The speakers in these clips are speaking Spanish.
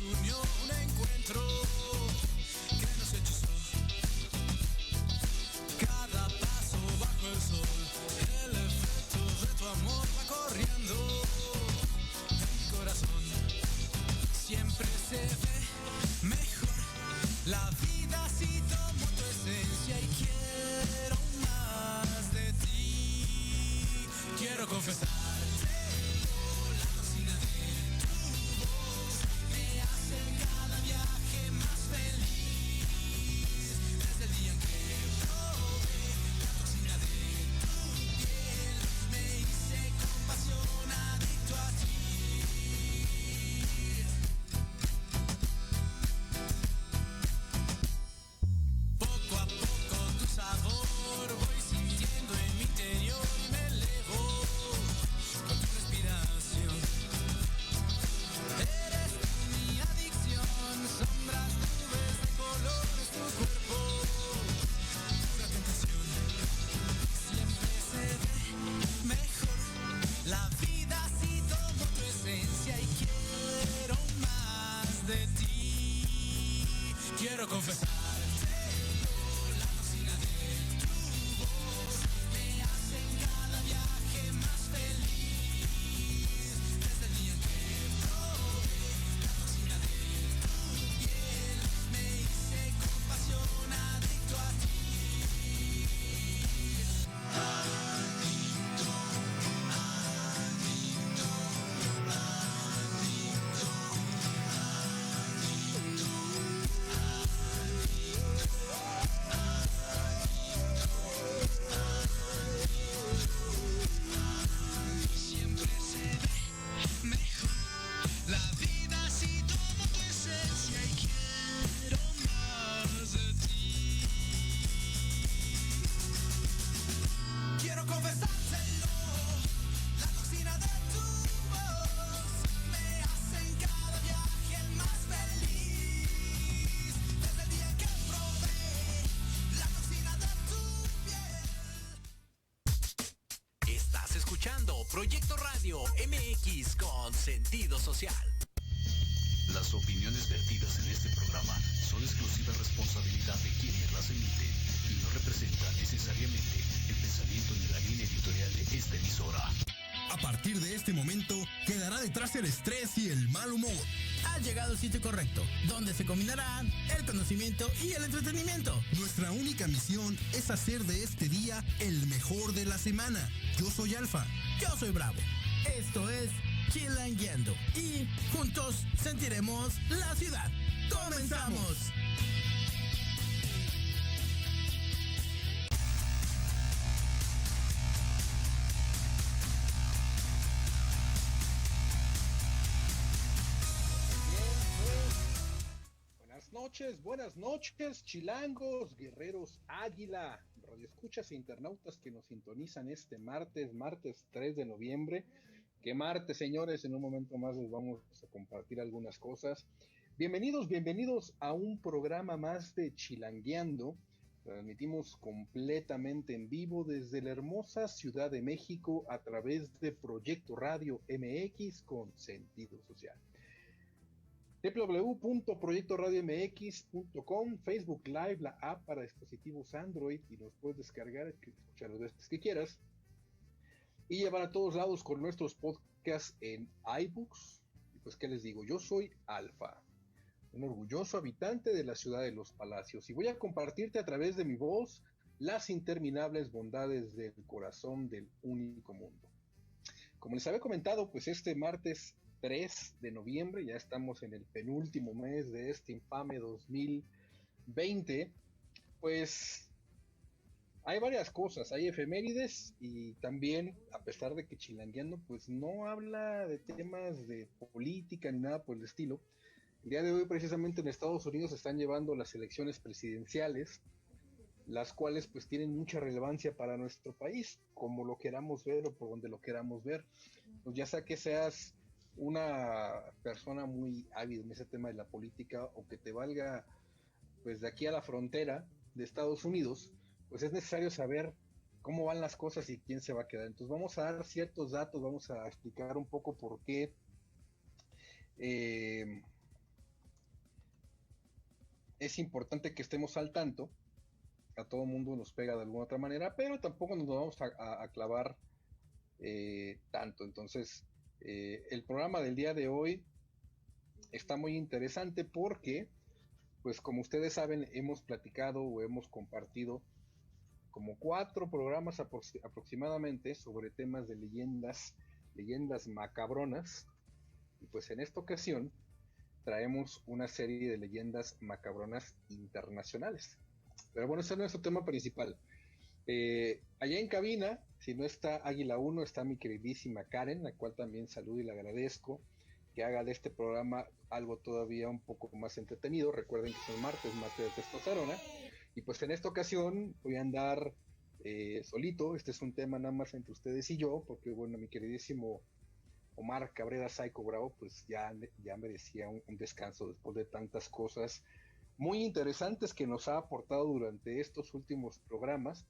unió un encuentro que nos hechizó. Cada paso bajo el sol, el efecto de tu amor va corriendo en mi corazón. Siempre se ve mejor la vida si tomo tu esencia y quiero más de ti. Quiero confesarte, la cocina de tu voz me hace en cada viaje más feliz. Desde el día en que probé la cocina de tu piel, me hice con pasión adicto a ti. Poco a poco tu sabor voy sintiendo en mi interior y me elevo con tu respiración. Eres tú mi adicción, sombras, nubes de colores, tu cuerpo, pura tentación. Siempre se ve mejor la vida si tomo tu esencia y quiero más de ti. Quiero confesar. Proyecto Radio MX con sentido social. Las opiniones vertidas en este programa son exclusiva responsabilidad de quienes las emiten y no representan necesariamente el pensamiento ni la línea editorial de esta emisora. A partir de este momento, quedará detrás el estrés y el mal humor. Has llegado al sitio correcto, donde se combinarán el conocimiento y el entretenimiento. Nuestra única misión es hacer de este día el mejor de la semana. Yo soy Alfa. Yo soy Bravo. Esto es Chilangueando y juntos sentiremos la ciudad. ¡Comenzamos! Buenas noches, chilangos, guerreros, águila, radioescuchas e internautas que nos sintonizan este martes 3 de noviembre. ¿Qué martes, señores? En un momento más les vamos a compartir algunas cosas. Bienvenidos a un programa más de Chilangueando. Transmitimos completamente en vivo desde la hermosa Ciudad de México a través de Proyecto Radio MX con sentido social. www.proyectoradiomx.com, Facebook Live, la app para dispositivos Android, y nos puedes descargar, escuchar las veces que quieras, y llevar a todos lados con nuestros podcasts en iBooks. Y pues, ¿qué les digo? Yo soy Alfa, un orgulloso habitante de la ciudad de los Palacios, y voy a compartirte a través de mi voz las interminables bondades del corazón del único mundo. Como les había comentado, pues este martes 3 de noviembre, ya estamos en el penúltimo mes de este infame 2020, pues hay varias cosas, hay efemérides, y también, a pesar de que Chilangueando pues no habla de temas de política ni nada por el estilo, el día de hoy precisamente en Estados Unidos se están llevando las elecciones presidenciales, las cuales pues tienen mucha relevancia para nuestro país, como lo queramos ver o por donde lo queramos ver. Pues ya sea que seas una persona muy ávida en ese tema de la política o que te valga pues de aquí a la frontera de Estados Unidos, pues es necesario saber cómo van las cosas y quién se va a quedar. Entonces vamos a dar ciertos datos, vamos a explicar un poco por qué es importante que estemos al tanto. A todo mundo nos pega de alguna otra manera, pero tampoco nos vamos a clavar tanto. Entonces, el programa del día de hoy está muy interesante porque, pues como ustedes saben, hemos platicado o hemos compartido como 4 programas aproximadamente sobre temas de leyendas macabronas. Y pues en esta ocasión traemos una serie de leyendas macabronas internacionales. Pero bueno, ese no es nuestro tema principal. Allá en cabina, si no está Águila 1, está mi queridísima Karen, la cual también saludo y le agradezco que haga de este programa algo todavía un poco más entretenido. Recuerden que son martes de testosterona. Y pues en esta ocasión voy a andar solito. Este es un tema nada más entre ustedes y yo, porque bueno, mi queridísimo Omar Cabrera Psycho Bravo, pues ya merecía un descanso después de tantas cosas muy interesantes que nos ha aportado durante estos últimos programas.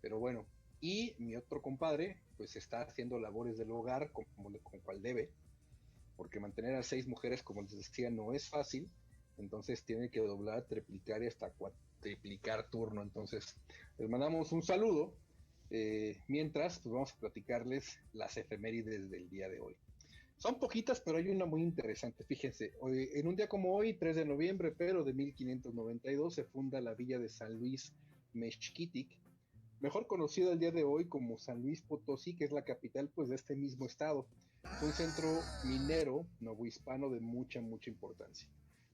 Pero bueno, y mi otro compadre, pues está haciendo labores del hogar con cual debe, porque mantener a 6 mujeres, como les decía, no es fácil. Entonces tiene que doblar, triplicar y hasta cuatriplicar turno. Entonces les mandamos un saludo. Mientras, pues vamos a platicarles las efemérides del día de hoy. Son poquitas, pero hay una muy interesante. Fíjense, hoy, en un día como hoy, 3 de noviembre, pero de 1592, se funda la villa de San Luis Mexquitic, mejor conocido el día de hoy como San Luis Potosí, que es la capital pues de este mismo estado. Es un centro minero novohispano de mucha importancia.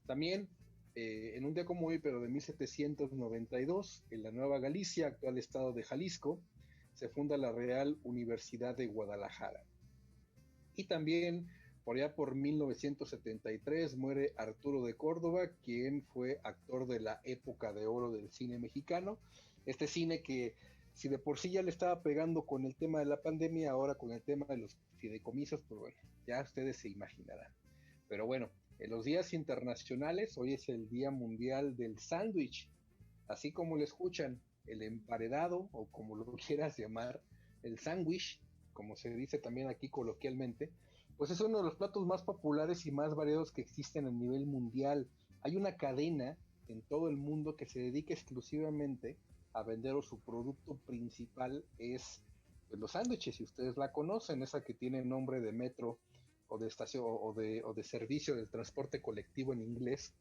También, en un día como hoy, pero de 1792, en la Nueva Galicia, actual estado de Jalisco, se funda la Real Universidad de Guadalajara. Y también, por allá por 1973, muere Arturo de Córdoba, quien fue actor de la época de oro del cine mexicano. Este cine que, si de por sí ya le estaba pegando con el tema de la pandemia, ahora con el tema de los fideicomisos, pues bueno, ya ustedes se imaginarán. Pero bueno, en los días internacionales, hoy es el Día Mundial del Sándwich. Así como lo escuchan, el emparedado, o como lo quieras llamar, el sándwich, como se dice también aquí coloquialmente, pues es uno de los platos más populares y más variados que existen a nivel mundial. Hay una cadena en todo el mundo que se dedica exclusivamente a vender, o su producto principal es pues, los sándwiches, si ustedes la conocen, esa que tiene nombre de metro o de estación o de servicio del transporte colectivo en inglés,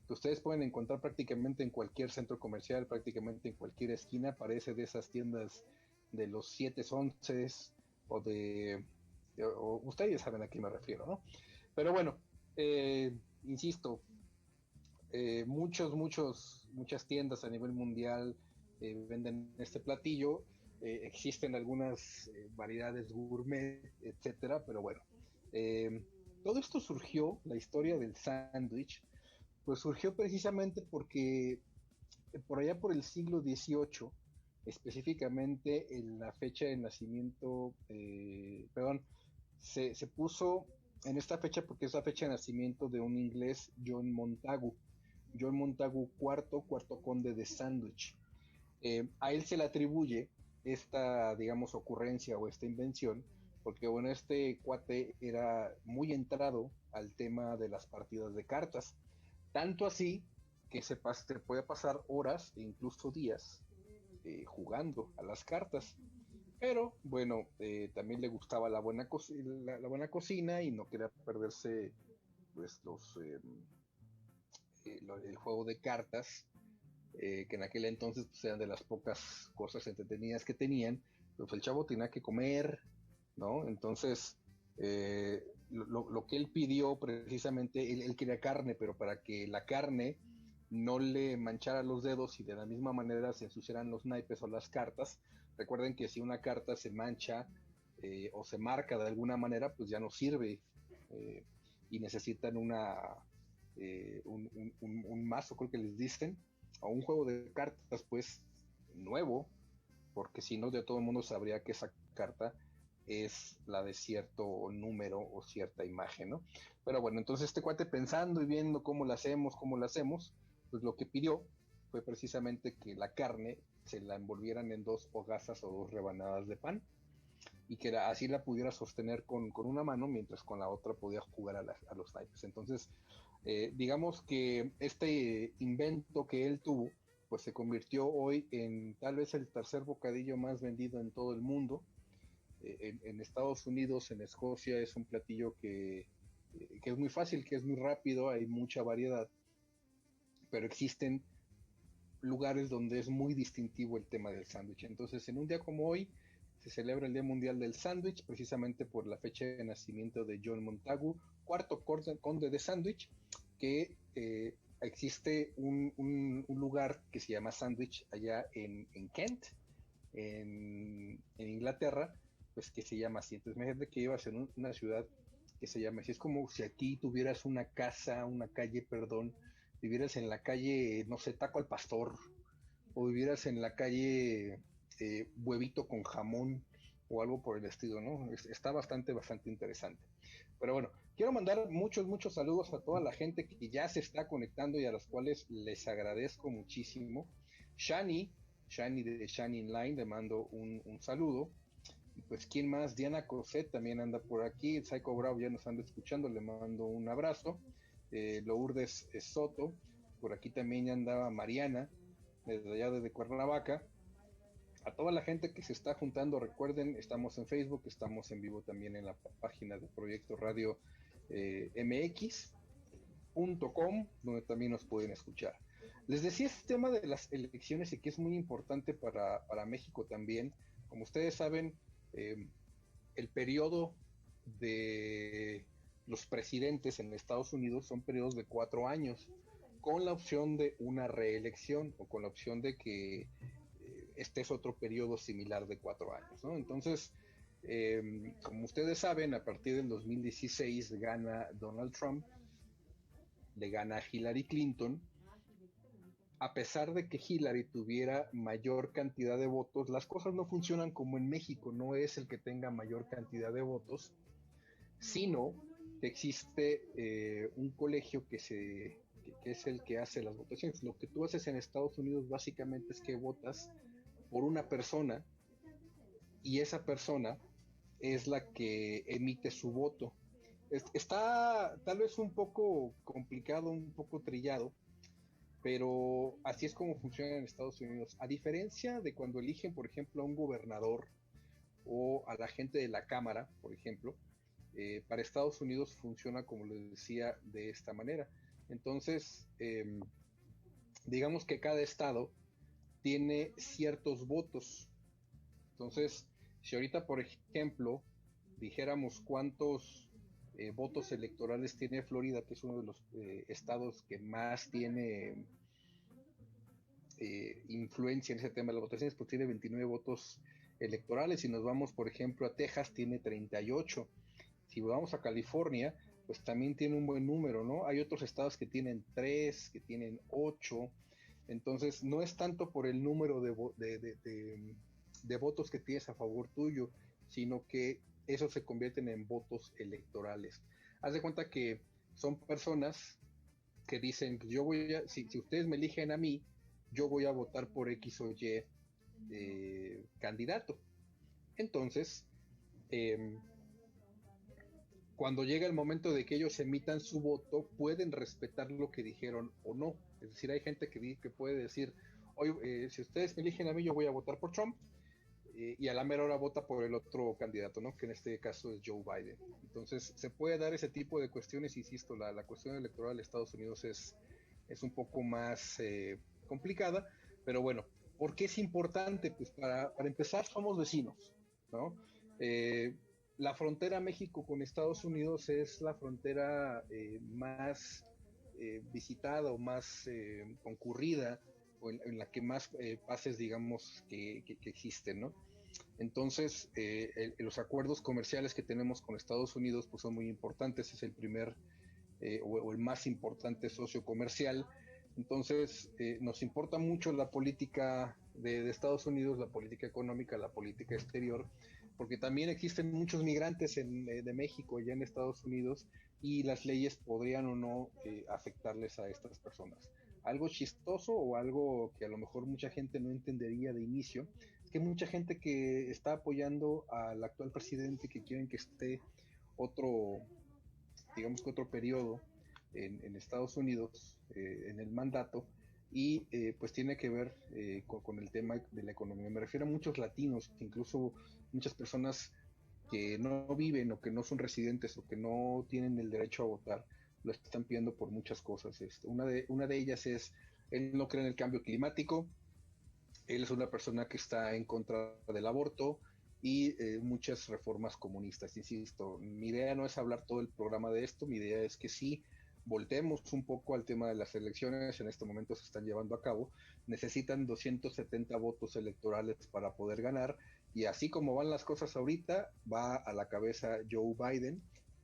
que ustedes pueden encontrar prácticamente en cualquier centro comercial, prácticamente en cualquier esquina. Parece de esas tiendas de los 7-11 o ustedes saben a qué me refiero, ¿no? Pero bueno, insisto, muchas tiendas a nivel mundial venden este platillo. Existen algunas variedades gourmet, etcétera, pero bueno, todo esto surgió, la historia del sándwich, pues surgió precisamente porque por allá por el siglo XVIII, específicamente en la fecha de nacimiento, se puso en esta fecha porque es la fecha de nacimiento de un inglés, John Montagu cuarto conde de Sandwich. A él se le atribuye esta, digamos, ocurrencia o esta invención, porque bueno, este cuate era muy entrado al tema de las partidas de cartas, tanto así que se puede pasar horas e incluso días jugando a las cartas. Pero bueno, también le gustaba la buena cocina y no quería perderse pues el juego de cartas, que en aquel entonces pues, eran de las pocas cosas entretenidas que tenían. Pues el chavo tenía que comer, ¿no? Entonces lo que él pidió precisamente, él quería carne, pero para que la carne no le manchara los dedos y de la misma manera se ensuciaran los naipes o las cartas. Recuerden que si una carta se mancha o se marca de alguna manera, pues ya no sirve, y necesitan un mazo, creo que les dicen, o un juego de cartas pues nuevo, porque si no, de todo el mundo sabría que esa carta es la de cierto número o cierta imagen, ¿no? Pero bueno, entonces este cuate, pensando y viendo cómo la hacemos, pues lo que pidió fue precisamente que la carne se la envolvieran en 2 hogazas o 2 rebanadas de pan, y que así la pudiera sostener con una mano, mientras con la otra podía jugar a los naipes. Entonces, Digamos que este invento que él tuvo, pues se convirtió hoy en tal vez el tercer bocadillo más vendido en todo el mundo. En Estados Unidos, en Escocia, es un platillo que es muy fácil, que es muy rápido, hay mucha variedad, pero existen lugares donde es muy distintivo el tema del sándwich. Entonces, en un día como hoy, se celebra el Día Mundial del Sándwich, precisamente por la fecha de nacimiento de John Montagu, cuarto conde de Sandwich, que existe un lugar que se llama Sandwich allá en Kent, en Inglaterra, pues que se llama así. Entonces, imagínate que ibas en una ciudad que se llama así. Es como si aquí tuvieras una calle, perdón, vivieras en la calle, no sé, Taco al Pastor, o vivieras en la calle Huevito con Jamón, o algo por el estilo, ¿no? Está bastante interesante. Pero bueno, quiero mandar muchos saludos a toda la gente que ya se está conectando y a las cuales les agradezco muchísimo. Shani de Shani Inline, le mando un saludo. Y pues, ¿quién más? Diana Coset también anda por aquí. Psycho Bravo ya nos anda escuchando, le mando un abrazo. Lourdes Soto, por aquí también andaba Mariana, desde allá desde Cuernavaca. A toda la gente que se está juntando, recuerden, estamos en Facebook, estamos en vivo también en la página de Proyecto Radio MX.com, donde también nos pueden escuchar. Les decía este tema de las elecciones y que es muy importante para México también. Como ustedes saben, el periodo de los presidentes en Estados Unidos son periodos de 4 años, con la opción de una reelección o con la opción de que este es otro periodo similar de 4 años, ¿no? Entonces, como ustedes saben, a partir del 2016 gana Donald Trump, le gana a Hillary Clinton. A pesar de que Hillary tuviera mayor cantidad de votos, las cosas no funcionan como en México, no es el que tenga mayor cantidad de votos, sino que existe un colegio que es el que hace las votaciones. Lo que tú haces en Estados Unidos básicamente es que votas por una persona y esa persona es la que emite su voto. Está tal vez un poco complicado, un poco trillado, pero así es como funciona en Estados Unidos. A diferencia de cuando eligen, por ejemplo, a un gobernador o a la gente de la Cámara, por ejemplo, para Estados Unidos funciona, como les decía, de esta manera. Entonces, digamos que cada estado tiene ciertos votos. Entonces, si ahorita, por ejemplo, dijéramos cuántos votos electorales tiene Florida, que es uno de los estados que más tiene influencia en ese tema de las votaciones, pues tiene 29 votos electorales. Si nos vamos, por ejemplo, a Texas, tiene 38. Si vamos a California, pues también tiene un buen número, ¿no? Hay otros estados que tienen 3, que tienen 8. Entonces, no es tanto por el número de votos que tienes a favor tuyo, sino que esos se convierten en votos electorales. Haz de cuenta que son personas que dicen, yo voy a, si ustedes me eligen a mí, yo voy a votar por X o Y candidato. Entonces, cuando llega el momento de que ellos emitan su voto, pueden respetar lo que dijeron o no. Es decir, hay gente que puede decir, oye, si ustedes me eligen a mí, yo voy a votar por Trump, y a la mera hora vota por el otro candidato, ¿no? Que en este caso es Joe Biden. Entonces, se puede dar ese tipo de cuestiones, insisto, la cuestión electoral de Estados Unidos es un poco más complicada, pero bueno, ¿por qué es importante? Pues para empezar, somos vecinos, ¿no? La frontera México con Estados Unidos es la frontera más visitada o más concurrida, o en la que más pases, digamos, que existen, ¿no? Entonces, los acuerdos comerciales que tenemos con Estados Unidos pues son muy importantes, es el primer o el más importante socio comercial. Entonces, nos importa mucho la política de Estados Unidos, la política económica, la política exterior, porque también existen muchos migrantes de México ya en Estados Unidos, y las leyes podrían o no afectarles a estas personas. Algo chistoso o algo que a lo mejor mucha gente no entendería de inicio, es que mucha gente que está apoyando al actual presidente, que quieren que esté otro, digamos que otro periodo, en Estados Unidos en el mandato y pues tiene que ver con el tema de la economía. Me refiero a muchos latinos, incluso muchas personas que no viven o que no son residentes o que no tienen el derecho a votar, lo están pidiendo por muchas cosas. Una de ellas es, él no cree en el cambio climático, él es una persona que está en contra del aborto y muchas reformas comunistas. Insisto, mi idea no es hablar todo el programa de esto, mi idea es que sí voltemos un poco al tema de las elecciones. En este momento se están llevando a cabo, necesitan 270 votos electorales para poder ganar, y así como van las cosas ahorita, va a la cabeza Joe Biden,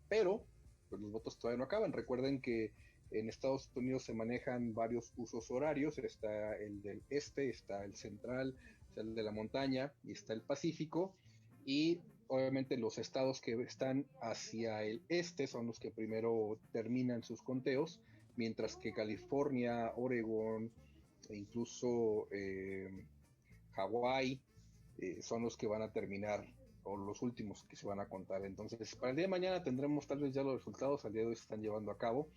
pero pues los votos todavía no acaban. Recuerden que en Estados Unidos se manejan varios usos horarios, está el del este, está el central, está el de la montaña y está el Pacífico, y obviamente los estados que están hacia el este son los que primero terminan sus conteos, mientras que California, Oregon e incluso Hawái son los que van a terminar, o los últimos que se van a contar. Entonces, para el día de mañana tendremos tal vez ya los resultados, al día de hoy se están llevando a cabo.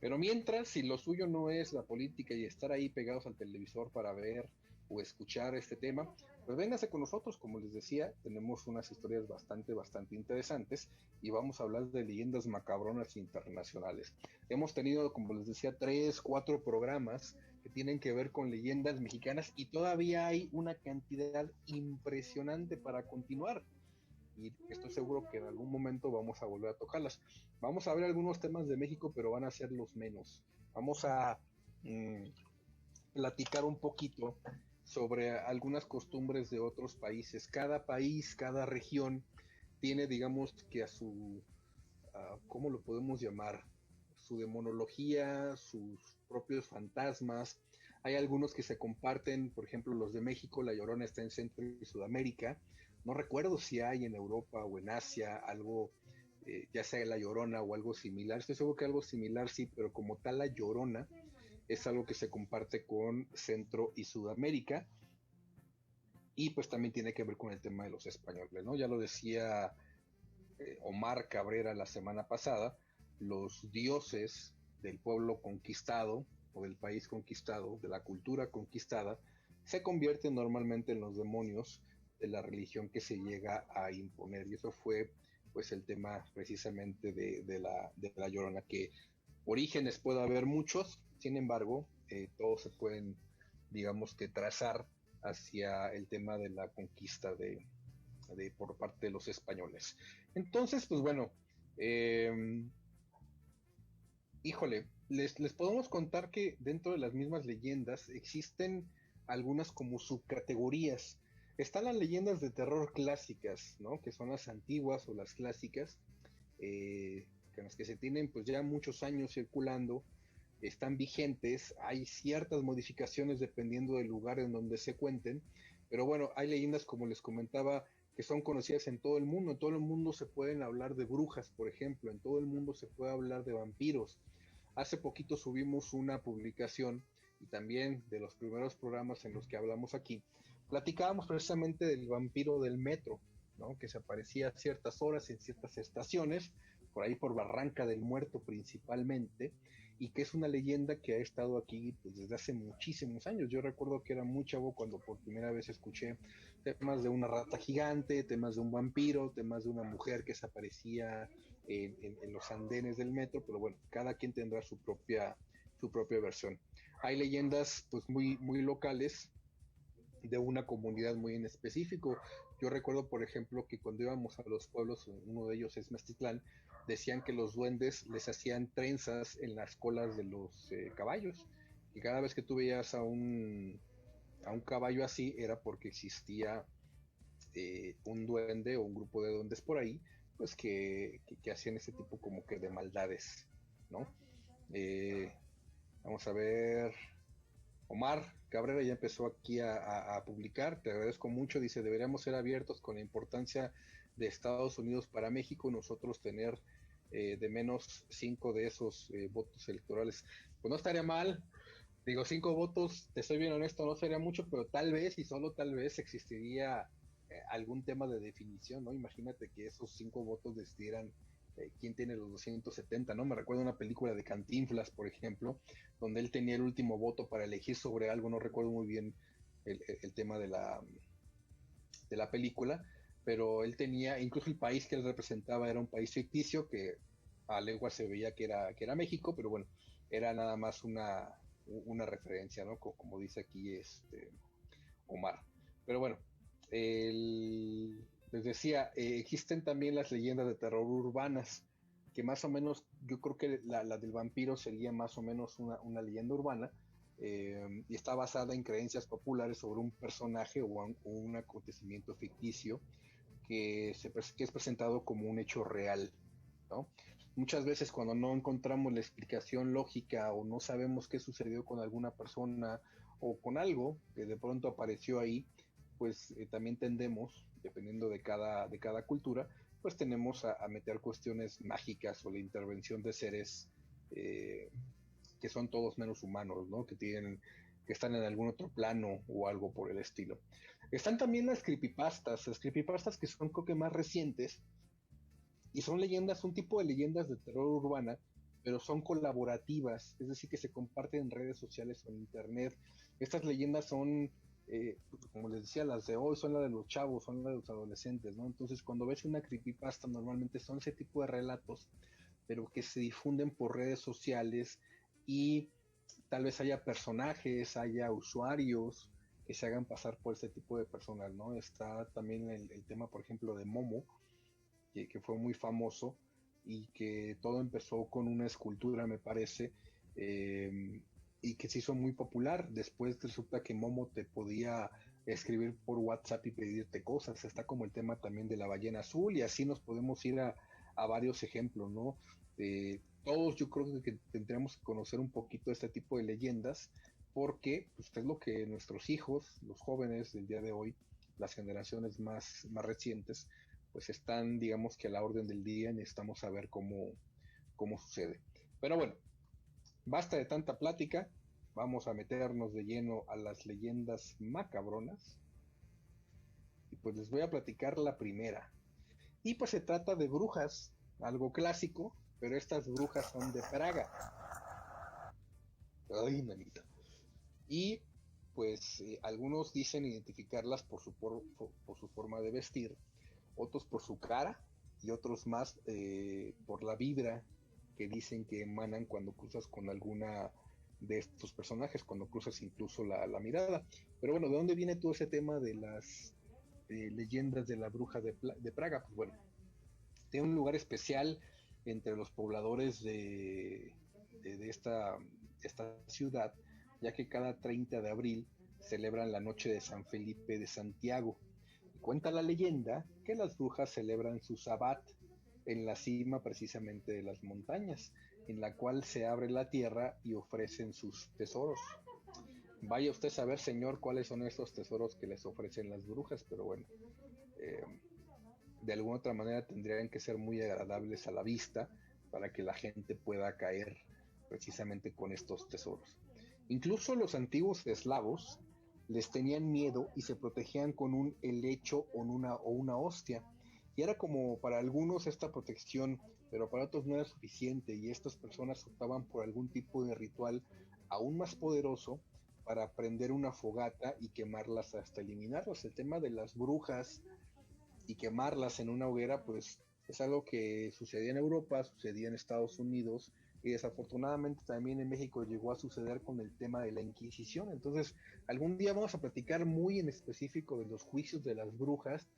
Pero mientras, si lo suyo no es la política y estar ahí pegados al televisor para ver o escuchar este tema, pues véngase con nosotros. Como les decía, tenemos unas historias bastante interesantes y vamos a hablar de leyendas macabronas internacionales. Hemos tenido, como les decía, 3, 4 programas que tienen que ver con leyendas mexicanas y todavía hay una cantidad impresionante para continuar. Y estoy seguro que en algún momento vamos a volver a tocarlas. Vamos a ver algunos temas de México, pero van a ser los menos. Vamos a platicar un poquito sobre algunas costumbres de otros países. Cada país, cada región tiene, digamos, que a su, ¿cómo lo podemos llamar? Su demonología, sus propios fantasmas. Hay algunos que se comparten, por ejemplo, los de México, La Llorona está en Centro y Sudamérica. No recuerdo si hay en Europa o en Asia algo, ya sea La Llorona o algo similar. Estoy seguro que algo similar sí, pero como tal La Llorona es algo que se comparte con Centro y Sudamérica. Y pues también tiene que ver con el tema de los españoles, ¿no? Ya lo decía Omar Cabrera la semana pasada, los dioses del pueblo conquistado o del país conquistado, de la cultura conquistada, se convierten normalmente en los demonios de la religión que se llega a imponer. Y eso fue pues el tema precisamente de la Llorona, que orígenes puede haber muchos, sin embargo, todos se pueden, digamos que trazar hacia el tema de la conquista por parte de los españoles. Entonces, pues bueno, híjole, les podemos contar que dentro de las mismas leyendas existen algunas como subcategorías. Están las leyendas de terror clásicas, ¿no? Que son las antiguas o las clásicas, con las que se tienen pues ya muchos años circulando, están vigentes. Hay ciertas modificaciones dependiendo del lugar en donde se cuenten, pero bueno, hay leyendas, como les comentaba, que son conocidas en todo el mundo. En todo el mundo se pueden hablar de brujas, por ejemplo, en todo el mundo se puede hablar de vampiros. Hace poquito subimos una publicación, y también de los primeros programas en los que hablamos aquí, platicábamos precisamente del vampiro del metro, ¿no? Que se aparecía a ciertas horas en ciertas estaciones, por ahí por Barranca del Muerto principalmente, y que es una leyenda que ha estado aquí pues, desde hace muchísimos años. Yo recuerdo que era muy chavo cuando por primera vez escuché temas de una rata gigante, temas de un vampiro, temas de una mujer que se aparecía en los andenes del metro, pero bueno, cada quien tendrá su propia versión. Hay leyendas pues muy locales, de una comunidad muy en específico. Yo recuerdo, por ejemplo, que cuando íbamos a los pueblos, uno de ellos es Meztitlán, decían que los duendes les hacían trenzas en las colas de los caballos, y cada vez que tú veías a un caballo así era porque existía un duende o un grupo de duendes por ahí, pues que hacían ese tipo como que de maldades, ¿no? Vamos a ver, Omar Cabrera ya empezó aquí a publicar, te agradezco mucho, dice, deberíamos ser abiertos con la importancia de Estados Unidos para México, nosotros tener de menos 5 de esos votos electorales. Pues no estaría mal, digo, 5 votos, te soy bien honesto, no sería mucho, pero tal vez y solo tal vez existiría algún tema de definición, ¿no? Imagínate que esos 5 votos decidieran ¿Quién tiene los 270? ¿No? Me recuerdo una película de Cantinflas, por ejemplo, donde él tenía el último voto para elegir sobre algo, no recuerdo muy bien el tema de la película, pero él tenía, incluso el país que él representaba era un país ficticio que a legua se veía que era México, pero bueno, era nada más una referencia, ¿no? Como dice aquí Omar. Pero bueno, les decía, existen también las leyendas de terror urbanas, que más o menos, yo creo que la del vampiro sería más o menos una leyenda urbana, y está basada en creencias populares sobre un personaje o un acontecimiento ficticio que es presentado como un hecho real, ¿no? Muchas veces cuando no encontramos la explicación lógica o no sabemos qué sucedió con alguna persona o con algo que de pronto apareció ahí, pues también tendemos, dependiendo de cada cultura, pues tenemos a meter cuestiones mágicas o la intervención de seres que son todos menos humanos, ¿no? Que están en algún otro plano o algo por el estilo. Están también las creepypastas que son creo que más recientes, y son leyendas, un tipo de leyendas de terror urbana, pero son colaborativas, es decir, que se comparten en redes sociales o en internet. Estas leyendas son, como les decía, las de hoy son las de los chavos, son las de los adolescentes, ¿no? Entonces, cuando ves una creepypasta, normalmente son ese tipo de relatos, pero que se difunden por redes sociales y tal vez haya personajes, haya usuarios que se hagan pasar por este tipo de personas, ¿no? Está también el tema, por ejemplo, de Momo, que fue muy famoso y que todo empezó con una escultura, me parece, y que se hizo muy popular. Después resulta que Momo te podía escribir por WhatsApp y pedirte cosas. Está como el tema también de la ballena azul, y así nos podemos ir a varios ejemplos, ¿no? Todos yo creo que tendríamos que conocer un poquito este tipo de leyendas, porque pues, es lo que nuestros hijos, los jóvenes del día de hoy, las generaciones más recientes, pues están, digamos que a la orden del día, y necesitamos saber cómo sucede. Pero bueno, basta de tanta plática, vamos a meternos de lleno a las leyendas macabronas, y pues les voy a platicar la primera. Y pues se trata de brujas, algo clásico, pero estas brujas son de Praga. Ay, manita. Y pues algunos dicen identificarlas por su forma de vestir, otros por su cara y otros más por la vibra que dicen que emanan cuando cruzas con alguna de estos personajes, cuando cruzas incluso la mirada. Pero bueno, ¿de dónde viene todo ese tema de las leyendas de la bruja de Praga? Pues bueno, tiene un lugar especial entre los pobladores de esta ciudad, ya que cada 30 de abril celebran la noche de San Felipe de Santiago. Cuenta la leyenda que las brujas celebran su sabbat en la cima precisamente de las montañas, en la cual se abre la tierra y ofrecen sus tesoros. Vaya usted a saber, señor, cuáles son estos tesoros que les ofrecen las brujas, pero bueno, de alguna otra manera tendrían que ser muy agradables a la vista para que la gente pueda caer precisamente con estos tesoros. Incluso los antiguos eslavos les tenían miedo y se protegían con un helecho o una hostia. Y era como para algunos esta protección, pero para otros no era suficiente, y estas personas optaban por algún tipo de ritual aún más poderoso para prender una fogata y quemarlas hasta eliminarlas. El tema de las brujas y quemarlas en una hoguera, pues es algo que sucedía en Europa, sucedía en Estados Unidos, y desafortunadamente también en México llegó a suceder con el tema de la Inquisición. Entonces, algún día vamos a platicar muy en específico de los juicios de las brujas,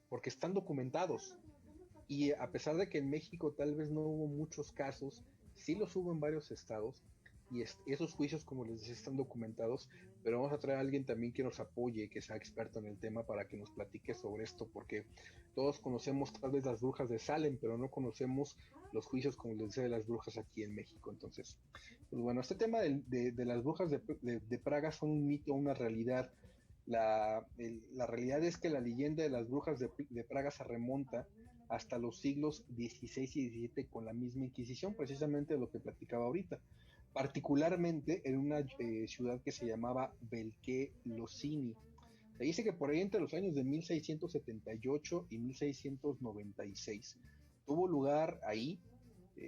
porque están documentados. Y a pesar de que en México tal vez no hubo muchos casos, sí los hubo en varios estados, y esos juicios, como les decía, están documentados, pero vamos a traer a alguien también que nos apoye, que sea experto en el tema, para que nos platique sobre esto, porque todos conocemos tal vez las brujas de Salem, pero no conocemos los juicios, como les decía, de las brujas aquí en México. Entonces, pues bueno, este tema de las brujas de Praga son un mito, una realidad. La realidad es que la leyenda de las brujas de Praga se remonta hasta los siglos XVI y XVII con la misma Inquisición, precisamente de lo que platicaba ahorita, particularmente en una ciudad que se llamaba Velké Losini. Se dice que por ahí entre los años de 1678 y 1696 tuvo lugar ahí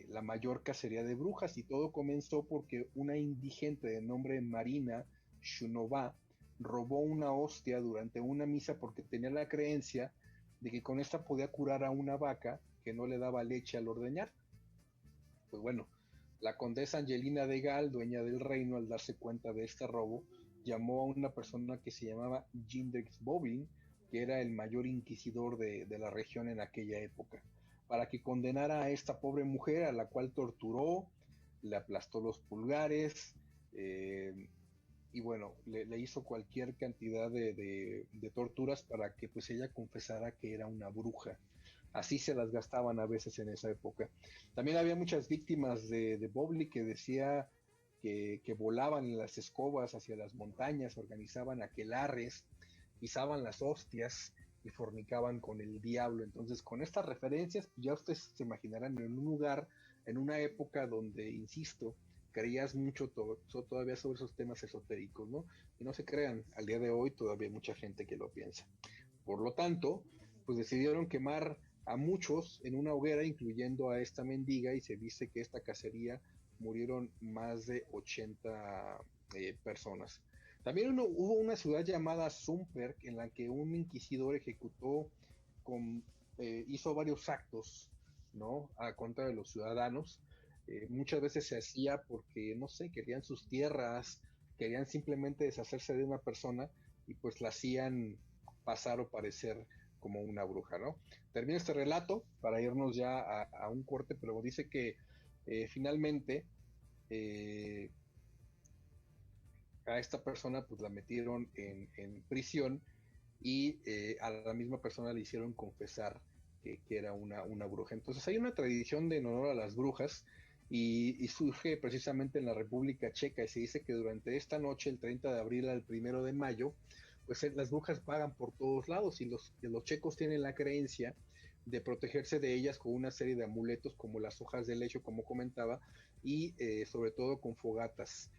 la mayor cacería de brujas, y todo comenzó porque una indigente de nombre Marina Shunova robó una hostia durante una misa porque tenía la creencia de que con esta podía curar a una vaca que no le daba leche al ordeñar. Pues bueno, la condesa Angelina de Gal, dueña del reino, al darse cuenta de este robo, llamó a una persona que se llamaba Gindex Boblin, que era el mayor inquisidor de la región en aquella época, para que condenara a esta pobre mujer, a la cual torturó, le aplastó los pulgares, y bueno, le hizo cualquier cantidad de torturas para que pues ella confesara que era una bruja. Así se las gastaban a veces en esa época. También había muchas víctimas de Boblin que decía que volaban en las escobas hacia las montañas, organizaban aquelarres, pisaban las hostias y fornicaban con el diablo. Entonces, con estas referencias, ya ustedes se imaginarán en un lugar, en una época donde, insisto, creías mucho todavía sobre esos temas esotéricos, ¿no? Y no se crean, al día de hoy todavía hay mucha gente que lo piensa. Por lo tanto, pues decidieron quemar a muchos en una hoguera, incluyendo a esta mendiga, y se dice que esta cacería murieron más de 80 personas. También hubo una ciudad llamada Sumperk, en la que un inquisidor ejecutó, hizo varios actos, ¿no?, a contra de los ciudadanos. Muchas veces se hacía porque, no sé, querían sus tierras, querían simplemente deshacerse de una persona, y pues la hacían pasar o parecer como una bruja, ¿no? Termino este relato para irnos ya a un corte, pero dice que finalmente a esta persona pues la metieron en prisión, y a la misma persona le hicieron confesar que era una bruja. Entonces hay una tradición en honor a las brujas, y surge precisamente en la República Checa, y se dice que durante esta noche, el 30 de abril al 1 de mayo, pues las brujas vagan por todos lados, y los checos tienen la creencia de protegerse de ellas con una serie de amuletos, como las hojas de lecho, como comentaba, y sobre todo con fogatas,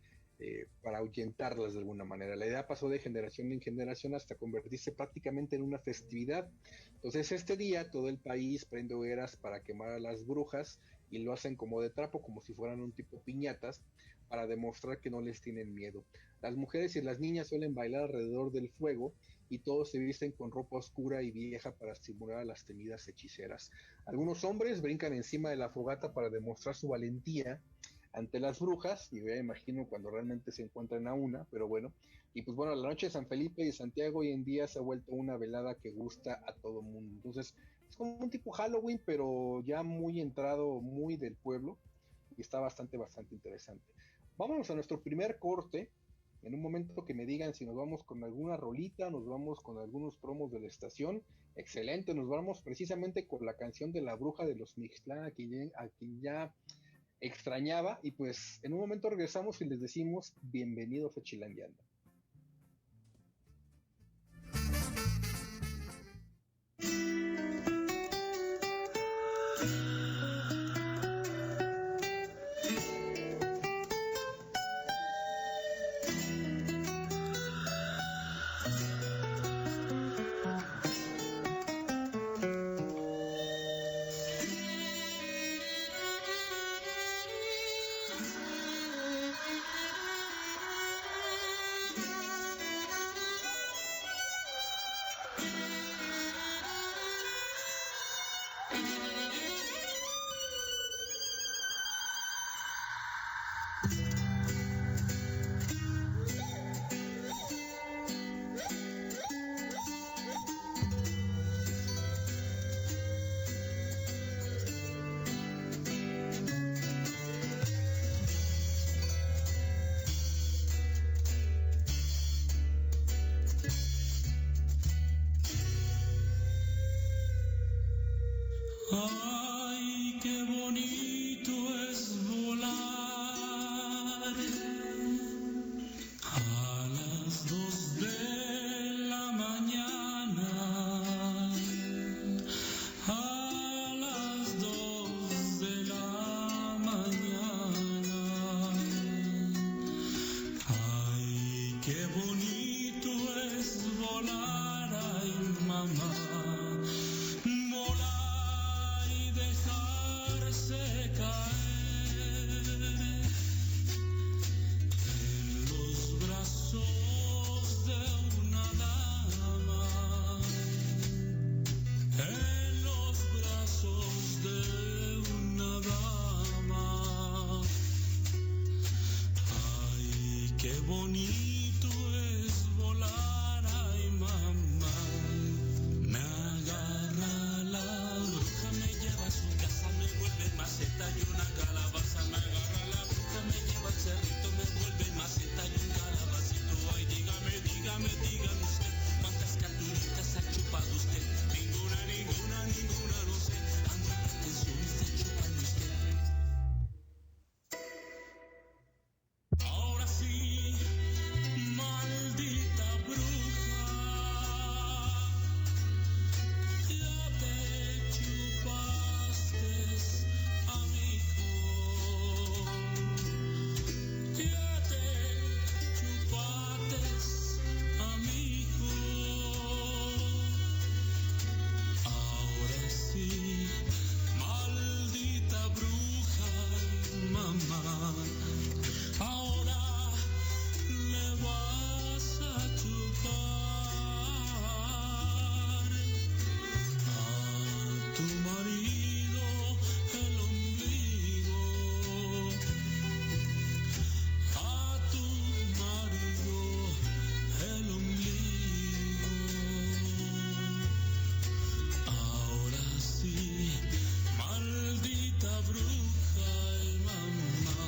para ahuyentarlas de alguna manera. La idea pasó de generación en generación hasta convertirse prácticamente en una festividad. Entonces este día todo el país prende hogueras para quemar a las brujas, y lo hacen como de trapo, como si fueran un tipo piñatas, para demostrar que no les tienen miedo. Las mujeres y las niñas suelen bailar alrededor del fuego, y todos se visten con ropa oscura y vieja para simular a las temidas hechiceras. Algunos hombres brincan encima de la fogata para demostrar su valentía ante las brujas, y ya imagino cuando realmente se encuentran a una, pero bueno. Y pues bueno, la noche de San Felipe y de Santiago hoy en día se ha vuelto una velada que gusta a todo mundo. Entonces es como un tipo Halloween, pero ya muy entrado, muy del pueblo, y está bastante interesante. Vámonos a nuestro primer corte. En un momento que me digan si nos vamos con alguna rolita, nos vamos con algunos promos de la estación. Excelente, nos vamos precisamente con la canción de la bruja de los Mixtlán, a quien ya extrañaba, y pues en un momento regresamos y les decimos bienvenidos a Chilangueando. Ay, qué bonito es volar a las 2 de la mañana, a las 2 de la mañana. Ay, qué bonito es volar, ay mamá, volar y dejar hace caer en los brazos de una dama, en los brazos de una dama. Ay, qué bonito es volar, ay mamá. Me agarra la bruja, me lleva a su casa, me vuelve maceta y una calabaza. Me agarra la bruja, me lleva al cerrito, me vuelve maceta y un calabacito. Ay, dígame, dígame, dígame usted, ¿cuántas carturitas ha chupado usted? Ninguna, ninguna, ninguna, no sé. Ando en pretensiones de chuparme usted. Ahora sí, maldita bruja, ya te chupaste a mi hijo, ya te chupaste a mi hijo. Ahora sí, maldita bruja, mamá. Ahora le vas a chupar a tu marido el ombligo, a tu marido el ombligo. Ahora sí, maldita bruja y mamá.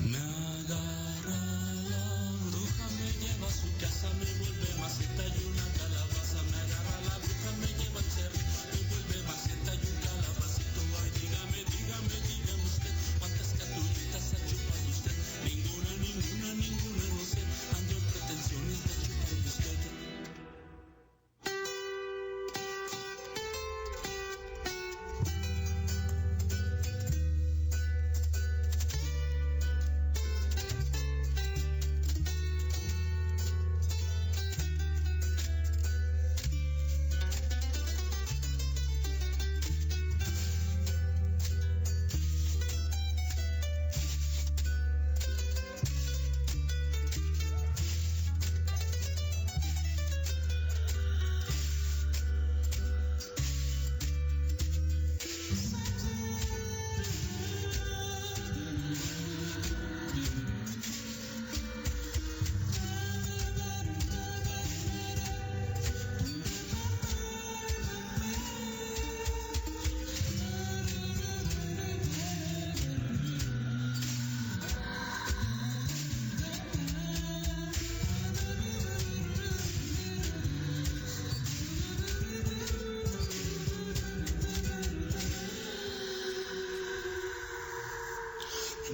Me agarra la bruja, me lleva a su casa, me vuelve maceta y una calabaza. Me agarra la bruja, me lleva al cerro, me vuelve maceta y un calabacito. Ay, dígame, dígame, dígame usted, ¿cuántas carturitas ha chupado usted? Ninguna, ninguna, ninguna, no sé. Ando en pretensiones de chuparme usted.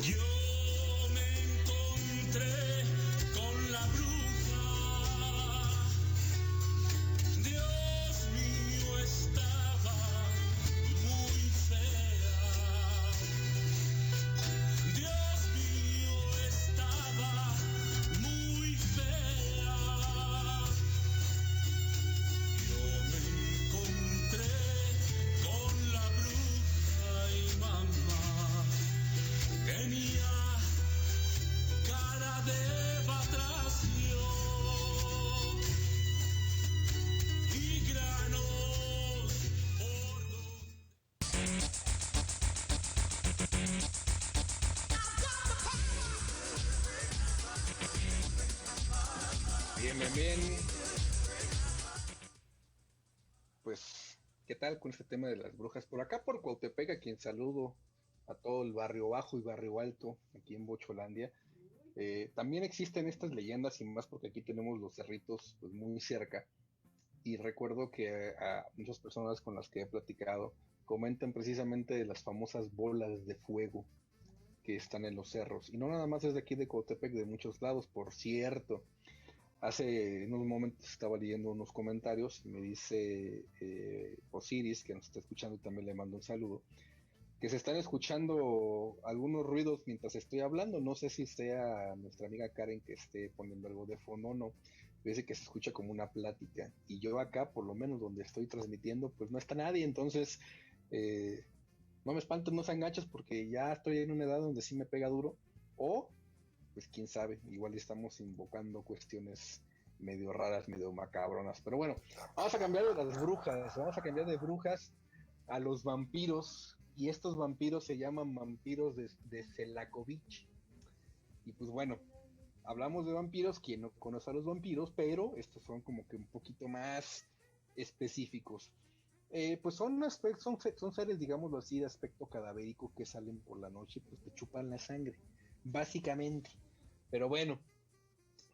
Yo me encontré con la bruja, Dios mío, estaba muy fea, Dios mío, estaba muy fea. Yo me encontré con la bruja y mamá. Tenía cara de batracio y granos por Bien, bien, bien. Pues, ¿qué tal con este tema de las brujas? Por acá, por Cuautepec, a quien saludo, a todo el barrio bajo y barrio alto, aquí en Bocholandia. También existen estas leyendas y más porque aquí tenemos los cerritos pues, muy cerca. Y recuerdo que a muchas personas con las que he platicado comentan precisamente de las famosas bolas de fuego que están en los cerros. Y no nada más es de aquí de Cuautepec, de muchos lados, por cierto. Hace unos momentos estaba leyendo unos comentarios y me dice Osiris, que nos está escuchando y también le mando un saludo, que se están escuchando algunos ruidos mientras estoy hablando. No sé si sea nuestra amiga Karen que esté poniendo algo de fondo o no. Dice que se escucha como una plática. Y yo acá, por lo menos donde estoy transmitiendo, pues no está nadie. Entonces, no me espanten, no sean gachos porque ya estoy en una edad donde sí me pega duro, o pues quién sabe, igual estamos invocando cuestiones medio raras, medio macabronas, pero bueno, vamos a cambiar de las brujas, vamos a cambiar de brujas a los vampiros, y estos vampiros se llaman vampiros de Selakovich, y pues bueno, hablamos de vampiros, quien no conoce a los vampiros, pero estos son como que un poquito más específicos. Pues son seres, digámoslo así, de aspecto cadavérico que salen por la noche, pues te chupan la sangre, básicamente. Pero bueno,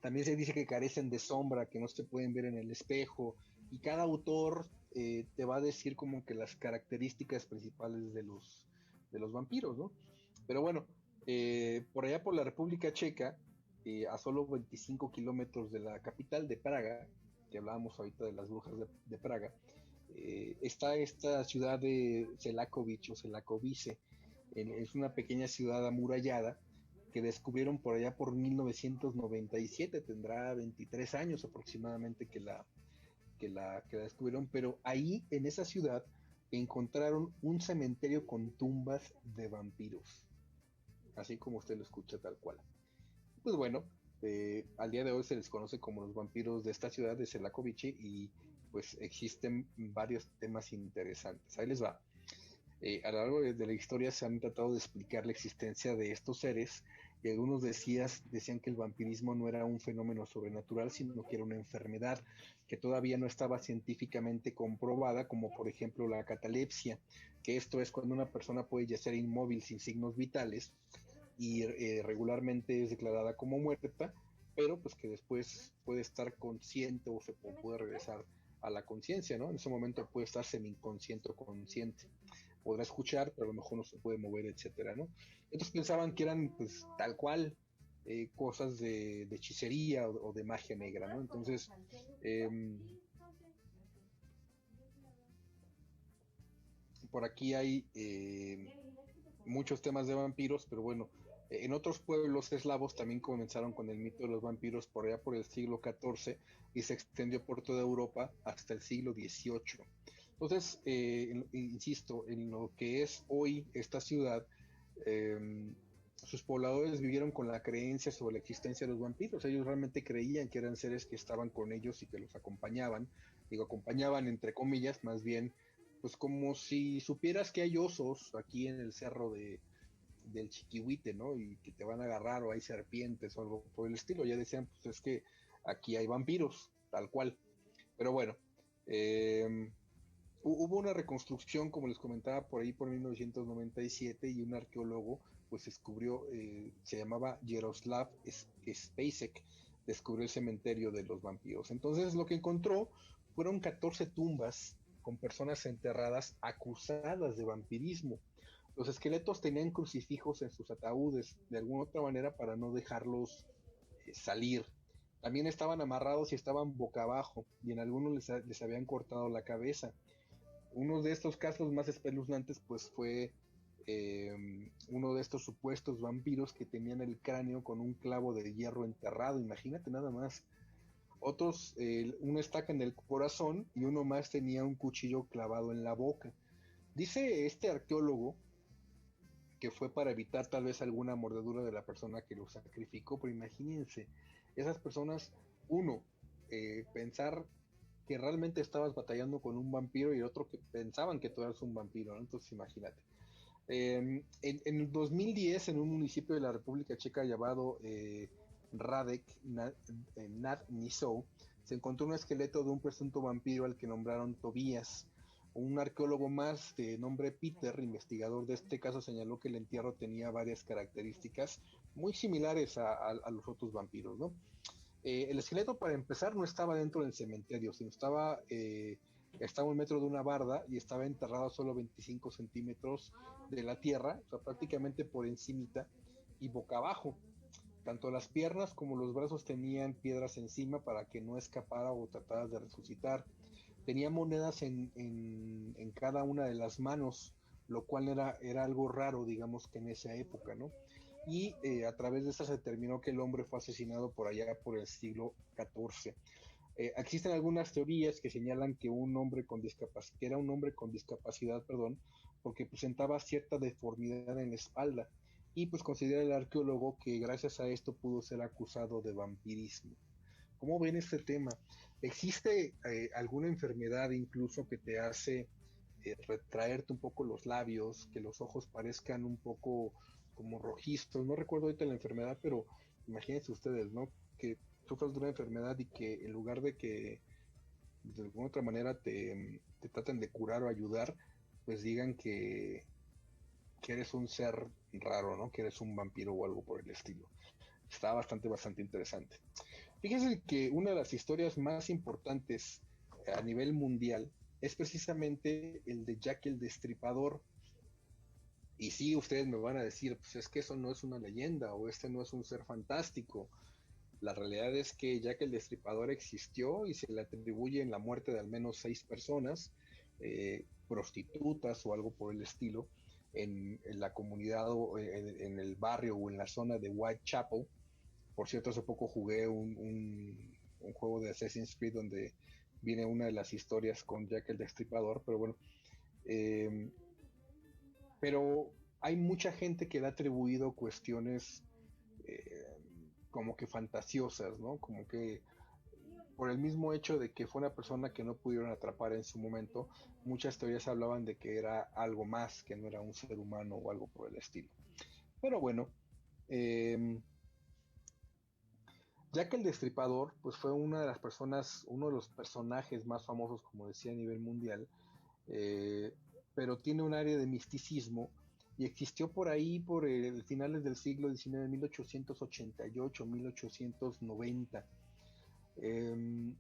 también se dice que carecen de sombra, que no se pueden ver en el espejo, y cada autor te va a decir como que las características principales de los vampiros, ¿no? Pero bueno, por allá por la República Checa, a solo 25 kilómetros de la capital de Praga, que hablábamos ahorita de las brujas de Praga, está esta ciudad de Selakovic o Selakovice, es una pequeña ciudad amurallada que descubrieron por allá por 1997, tendrá 23 años aproximadamente que la descubrieron, pero ahí en esa ciudad encontraron un cementerio con tumbas de vampiros, así como usted lo escucha tal cual. Pues bueno, al día de hoy se les conoce como los vampiros de esta ciudad de Selakovice y pues existen varios temas interesantes. Ahí les va. A lo largo de la historia se han tratado de explicar la existencia de estos seres y algunos decían que el vampirismo no era un fenómeno sobrenatural, sino que era una enfermedad que todavía no estaba científicamente comprobada, como por ejemplo la catalepsia, que esto es cuando una persona puede yacer inmóvil sin signos vitales y regularmente es declarada como muerta, pero pues que después puede estar consciente o se puede regresar a la conciencia, ¿no? En ese momento puede estar semi-inconsciente o consciente. Podrá escuchar, pero a lo mejor no se puede mover, etcétera, ¿no? Entonces pensaban que eran, pues, tal cual, cosas de hechicería o de magia negra, ¿no? Entonces, por aquí hay muchos temas de vampiros, pero bueno, en otros pueblos eslavos también comenzaron con el mito de los vampiros por allá por el siglo XIV y se extendió por toda Europa hasta el siglo XVIII. Entonces, insisto, en lo que es hoy esta ciudad, sus pobladores vivieron con la creencia sobre la existencia de los vampiros. Ellos realmente creían que eran seres que estaban con ellos y que los acompañaban. Digo, acompañaban entre comillas, más bien, pues como si supieras que hay osos aquí en el cerro del Chiquihuite, ¿no? Y que te van a agarrar o hay serpientes o algo por el estilo. Ya decían, pues es que aquí hay vampiros, tal cual. Pero bueno, hubo una reconstrucción, como les comentaba, por ahí por 1997 y un arqueólogo pues descubrió, se llamaba Jaroslav Spacek, descubrió el cementerio de los vampiros. Entonces lo que encontró fueron 14 tumbas con personas enterradas acusadas de vampirismo. Los esqueletos tenían crucifijos en sus ataúdes, de alguna otra manera para no dejarlos salir. También estaban amarrados y estaban boca abajo, y en algunos les habían cortado la cabeza. Uno de estos casos más espeluznantes pues fue uno de estos supuestos vampiros que tenían el cráneo con un clavo de hierro enterrado, imagínate nada más. Otros, una estaca en el corazón y uno más tenía un cuchillo clavado en la boca. Dice este arqueólogo que fue para evitar tal vez alguna mordedura de la persona que lo sacrificó, pero imagínense, esas personas, uno, pensar que realmente estabas batallando con un vampiro y el otro que pensaban que tú eras un vampiro, ¿no? Entonces imagínate. En el 2010, en un municipio de la República Checa llamado Radek nad Nisou, se encontró un esqueleto de un presunto vampiro al que nombraron Tobías. Un arqueólogo más de nombre Peter, investigador de este caso, señaló que el entierro tenía varias características muy similares a los otros vampiros, ¿no? El esqueleto, para empezar, no estaba dentro del cementerio, sino estaba a 1 metro de una barda y estaba enterrado a solo 25 centímetros de la tierra, o sea, prácticamente por encimita y boca abajo. Tanto las piernas como los brazos tenían piedras encima para que no escapara o tratara de resucitar. Tenía monedas en cada una de las manos, lo cual era algo raro, digamos, que en esa época, ¿no? Y a través de esta se determinó que el hombre fue asesinado por allá por el siglo XIV. Existen algunas teorías que señalan que era un hombre con discapacidad, porque presentaba cierta deformidad en la espalda, y pues considera el arqueólogo que gracias a esto pudo ser acusado de vampirismo. ¿Cómo ven este tema? ¿Existe alguna enfermedad incluso que te hace retraerte un poco los labios, que los ojos parezcan un poco como rojizos? No recuerdo ahorita la enfermedad, pero imagínense ustedes, ¿no? Que sufras de una enfermedad y que en lugar de que de alguna otra manera te traten de curar o ayudar, pues digan que eres un ser raro, ¿no? Que eres un vampiro o algo por el estilo. Está bastante interesante. Fíjense que una de las historias más importantes a nivel mundial es precisamente el de Jack el Destripador. Y sí, ustedes me van a decir, pues es que eso no es una leyenda o este no es un ser fantástico. La realidad es que Jack el Destripador existió y se le atribuye en la muerte de al menos 6 personas, prostitutas o algo por el estilo, en la comunidad o en el barrio o en la zona de Whitechapel. Por cierto, hace poco jugué un juego de Assassin's Creed donde viene una de las historias con Jack el Destripador, pero bueno, eh, pero hay mucha gente que le ha atribuido cuestiones eh, como que fantasiosas, ¿no? Como que por el mismo hecho de que fue una persona que no pudieron atrapar en su momento, muchas teorías hablaban de que era algo más, que no era un ser humano o algo por el estilo. Pero bueno, eh, Jack el Destripador, pues fue una de las personas, uno de los personajes más famosos, como decía, a nivel mundial, eh, pero tiene un área de misticismo y existió por ahí por el finales del siglo XIX, 1888, 1890. Eh,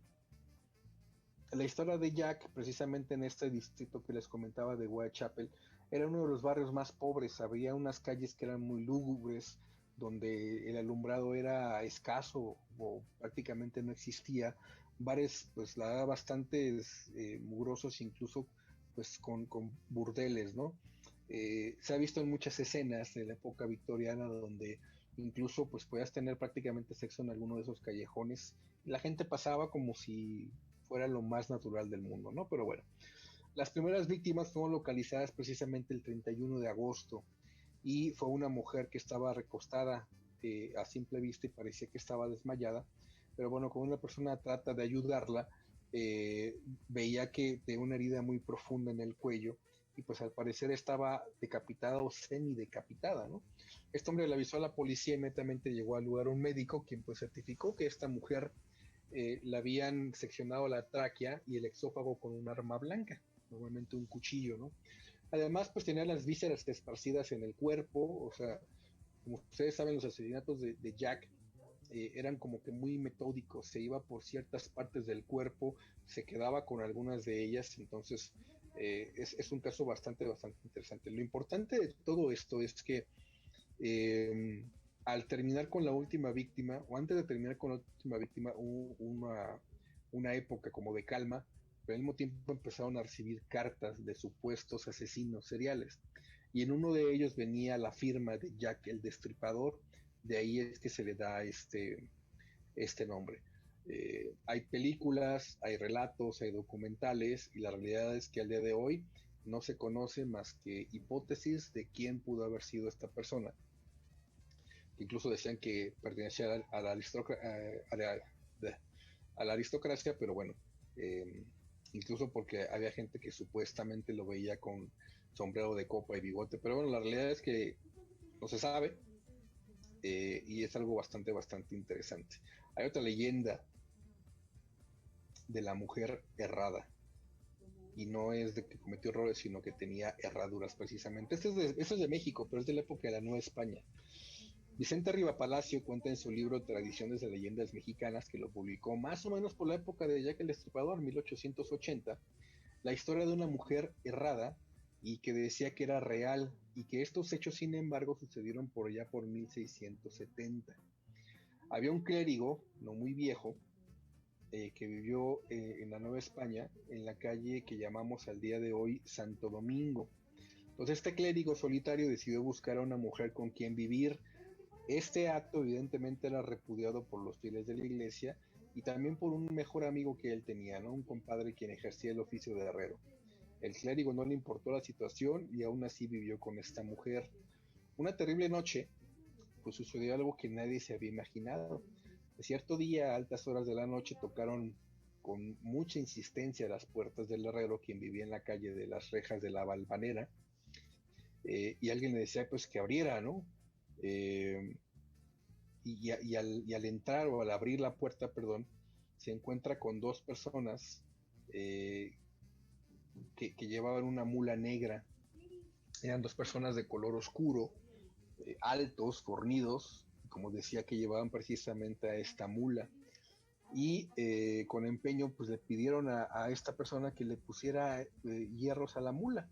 la historia de Jack, precisamente en este distrito que les comentaba de Whitechapel, era uno de los barrios más pobres. Había unas calles que eran muy lúgubres, donde el alumbrado era escaso o prácticamente no existía. Bares, pues la verdad, bastante mugrosos, incluso pues con burdeles, ¿no? Se ha visto en muchas escenas de la época victoriana donde incluso pues podías tener prácticamente sexo en alguno de esos callejones. La gente pasaba como si fuera lo más natural del mundo, ¿no? Pero bueno, las primeras víctimas fueron localizadas precisamente el 31 de agosto y fue una mujer que estaba recostada a simple vista y parecía que estaba desmayada, pero bueno, cuando una persona trata de ayudarla, veía que tenía una herida muy profunda en el cuello y pues al parecer estaba decapitada o semi-decapitada, ¿no? Este hombre le avisó a la policía, inmediatamente llegó al lugar un médico, quien pues certificó que esta mujer le habían seccionado la tráquea y el exófago con un arma blanca, normalmente un cuchillo, ¿no? Además, pues tenía las vísceras esparcidas en el cuerpo, o sea, como ustedes saben, los asesinatos de Jack eran como que muy metódicos, se iba por ciertas partes del cuerpo, se quedaba con algunas de ellas, entonces es un caso bastante interesante. Lo importante de todo esto es que eh, al terminar con la última víctima, o antes de terminar con la última víctima, hubo una época como de calma, pero al mismo tiempo empezaron a recibir cartas de supuestos asesinos seriales. Y en uno de ellos venía la firma de Jack el Destripador, de ahí es que se le da este nombre. Hay películas, hay relatos, hay documentales, y la realidad es que al día de hoy no se conoce más que hipótesis de quién pudo haber sido esta persona. Incluso decían que pertenecía a la aristocracia, pero bueno, incluso porque había gente que supuestamente lo veía con sombrero de copa y bigote, pero bueno, la realidad es que no se sabe, y es algo bastante interesante. Hay otra leyenda de la mujer errada, y no es de que cometió errores, sino que tenía erraduras precisamente. Este es de México, pero es de la época de la Nueva España. Vicente Rivapalacio cuenta en su libro Tradiciones de Leyendas Mexicanas, que lo publicó más o menos por la época de Jack el Destripador, 1880, la historia de una mujer errada y que decía que era real, y que estos hechos, sin embargo, sucedieron por allá por 1670. Había un clérigo, no muy viejo, que vivió en la Nueva España, en la calle que llamamos al día de hoy Santo Domingo. Entonces este clérigo solitario decidió buscar a una mujer con quien vivir. Este acto evidentemente era repudiado por los fieles de la iglesia y también por un mejor amigo que él tenía, ¿no? Un compadre quien ejercía el oficio de herrero. El clérigo no le importó la situación y aún así vivió con esta mujer. Una terrible noche, pues sucedió algo que nadie se había imaginado. De cierto día, a altas horas de la noche, tocaron con mucha insistencia las puertas del herrero, quien vivía en la calle de las Rejas de la Valvanera, y alguien le decía pues que abriera, ¿no? Eh, y al entrar o al abrir la puerta, perdón, se encuentra con dos personas eh, que llevaban una mula negra. Eran dos personas de color oscuro, altos, fornidos, como decía, que llevaban precisamente a esta mula. Y con empeño pues le pidieron a esta persona que le pusiera hierros a la mula,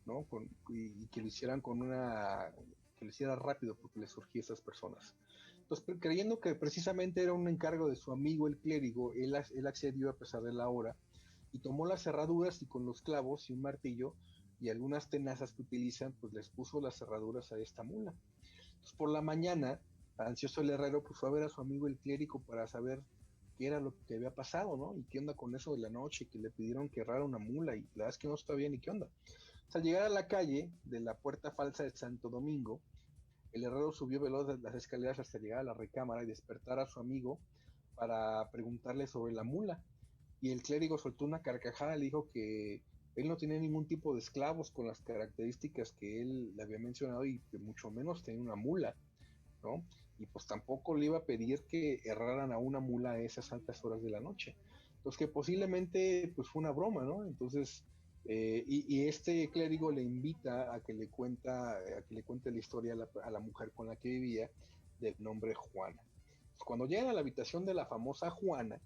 ¿no? Y que lo hicieran que lo hiciera rápido porque le surgía a esas personas. Entonces, creyendo que precisamente era un encargo de su amigo el clérigo, él accedió a pesar de la hora y tomó las cerraduras y con los clavos y un martillo y algunas tenazas que utilizan, pues les puso las cerraduras a esta mula. Entonces, por la mañana, ansioso el herrero, pues fue a ver a su amigo el clérigo para saber qué era lo que había pasado, ¿no? Y qué onda con eso de la noche, que le pidieron que errara una mula y la verdad es que no está bien y qué onda. O sea, al llegar a la calle de la Puerta Falsa de Santo Domingo, el herrero subió veloz las escaleras hasta llegar a la recámara y despertar a su amigo para preguntarle sobre la mula. Y el clérigo soltó una carcajada y le dijo que él no tenía ningún tipo de esclavos con las características que él le había mencionado y que mucho menos tenía una mula, ¿no? Y pues tampoco le iba a pedir que erraran a una mula a esas altas horas de la noche. Entonces que posiblemente pues fue una broma, ¿no? Entonces, y este clérigo le invita a que le cuente la historia a la mujer con la que vivía, del nombre Juana. Cuando llegan a la habitación de la famosa Juana,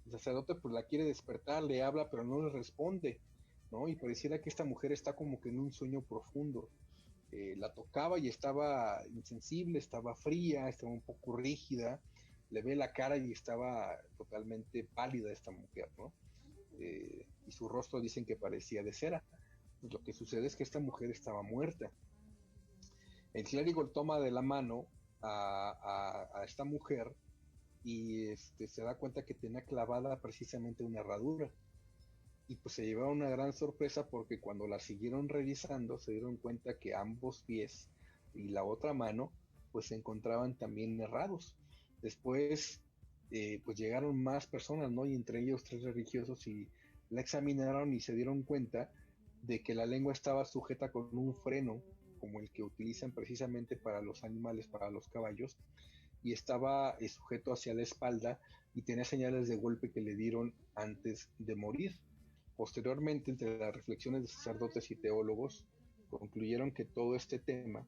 el sacerdote pues la quiere despertar, le habla, pero no le responde, ¿no? Y pareciera que esta mujer está como que en un sueño profundo. La tocaba y estaba insensible, estaba fría, estaba un poco rígida, le ve la cara y estaba totalmente pálida esta mujer, ¿no? Y su rostro dicen que parecía de cera. Pues lo que sucede es que esta mujer estaba muerta. El clérigo toma de la mano a esta mujer y se da cuenta que tenía clavada precisamente una herradura. Y pues se llevaron una gran sorpresa porque cuando la siguieron revisando se dieron cuenta que ambos pies y la otra mano pues se encontraban también herrados. Después pues llegaron más personas, ¿no? Y entre ellos 3 religiosos y la examinaron y se dieron cuenta de que la lengua estaba sujeta con un freno como el que utilizan precisamente para los animales, para los caballos, y estaba sujeto hacia la espalda y tenía señales de golpe que le dieron antes de morir. Posteriormente, entre las reflexiones de sacerdotes y teólogos, concluyeron que todo este tema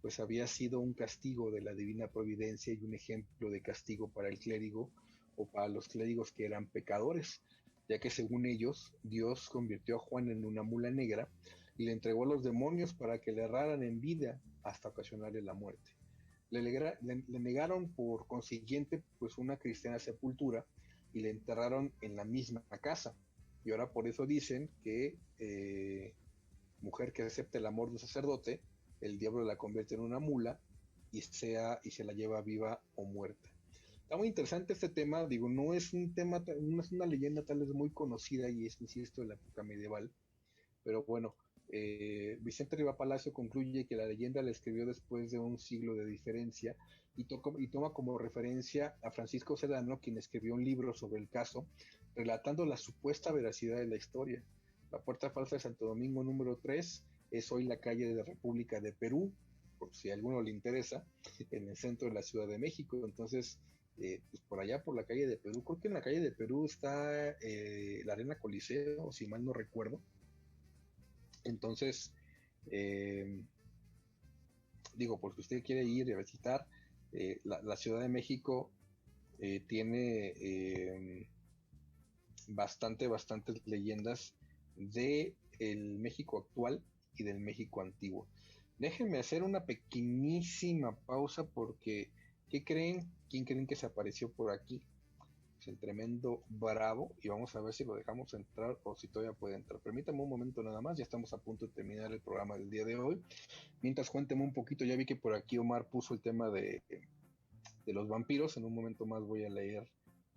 pues había sido un castigo de la divina providencia y un ejemplo de castigo para el clérigo o para los clérigos que eran pecadores, ya que según ellos, Dios convirtió a Juan en una mula negra y le entregó a los demonios para que le erraran en vida hasta ocasionarle la muerte. Le negaron por consiguiente pues una cristiana sepultura y le enterraron en la misma casa. Y ahora por eso dicen que mujer que acepta el amor de un sacerdote, el diablo la convierte en una mula y se la lleva viva o muerta. Está muy interesante este tema, digo, no es una leyenda tal vez muy conocida y es, insisto, de la época medieval, pero bueno, Vicente Riva Palacio concluye que la leyenda la escribió después de un siglo de diferencia y toma como referencia a Francisco Sedano, quien escribió un libro sobre el caso, relatando la supuesta veracidad de la historia. La Puerta Falsa de Santo Domingo número 3 es hoy la calle de la República de Perú, por si a alguno le interesa, en el centro de la Ciudad de México. Entonces, pues por allá, por la calle de Perú, creo que en la calle de Perú está la Arena Coliseo, si mal no recuerdo. Entonces, digo, porque usted quiere ir a visitar, la Ciudad de México tiene bastantes leyendas de el México actual y del México antiguo. Déjenme hacer una pequeñísima pausa porque ¿qué creen? ¿Quién creen que se apareció por aquí? Es el tremendo Bravo y vamos a ver si lo dejamos entrar o si todavía puede entrar. Permítame un momento nada más, ya estamos a punto de terminar el programa del día de hoy. Mientras cuénteme un poquito, ya vi que por aquí Omar puso el tema de los vampiros, en un momento más voy a leer